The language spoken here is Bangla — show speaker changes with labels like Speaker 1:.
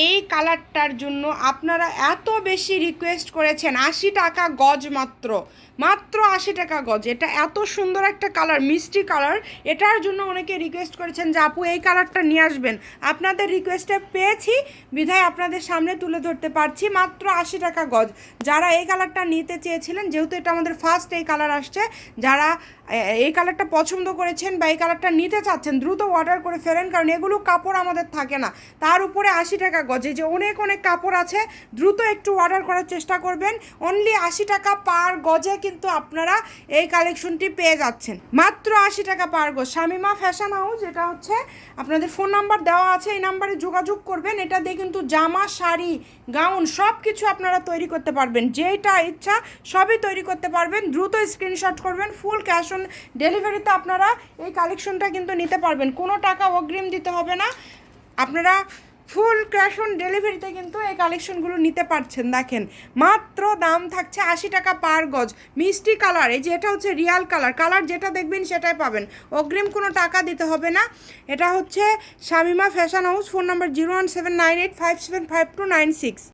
Speaker 1: এই কালারটার জন্য আপনারা এত বেশি রিকোয়েস্ট করেছেন, 80 টাকা গজ মাত্র, মাত্র 80 টাকা গজ। এটা এত সুন্দর একটা কালার, মিষ্টি কালার, এটার জন্য অনেকে রিকোয়েস্ট করেছেন যে আপু এই কালারটা নিয়ে আসবেন। আপনাদের রিকোয়েস্টে পেয়েছি বিধায় আপনাদের সামনে তুলে ধরতে পারছি, মাত্র 80 টাকা গজ। যারা এই কালারটা নিতে চেয়েছিলেন, যেহেতু এটা আমাদের ফার্স্ট এই কালার আসছে, যারা এই কালারটা পছন্দ করেছেন বা এই কালারটা নিতে চাচ্ছেন দ্রুত অর্ডার করে ফেলেন, কারণ এগুলো কাপড় আমাদের থাকে না। তার উপরে 80 টাকা গজে যে অনেক অনেক কাপড় আছে, দ্রুত একটু অর্ডার করার চেষ্টা করবেন। অনলি 80 টাকা পার গজে কিন্তু আপনারা এই কালেকশনটি পেয়ে যাচ্ছেন, মাত্র 80 টাকা পার গজ। শামিমা ফ্যাশন হাউস, এটা হচ্ছে আপনাদের ফোন নাম্বার দেওয়া আছে, এই নাম্বারে যোগাযোগ করবেন। এটা দিয়ে কিন্তু জামা, শাড়ি, গাউন সব কিছু আপনারা তৈরি করতে পারবেন, যেটা ইচ্ছা সবই তৈরি করতে পারবেন। দ্রুত স্ক্রিনশট করবেন, ফুল ক্যাশ অন ডেলিভারিতে আপনারা এই কালেকশনটা কিন্তু নিতে পারবেন, কোনো টাকা অগ্রিম দিতে হবে না। আপনারা ফুল ক্যাশ অন ডেলিভারিতে কিন্তু এই কালেকশনগুলো নিতে পারছেন। দেখেন মাত্র দাম থাকছে 80 টাকা পার গজ। মিষ্টি কালার, এই যে এটা হচ্ছে রিয়াল কালার, কালার যেটা দেখবেন সেটাই পাবেন, অগ্রিম কোনো টাকা দিতে হবে না। এটা হচ্ছে Shamima fashion house, phone number 01798575296।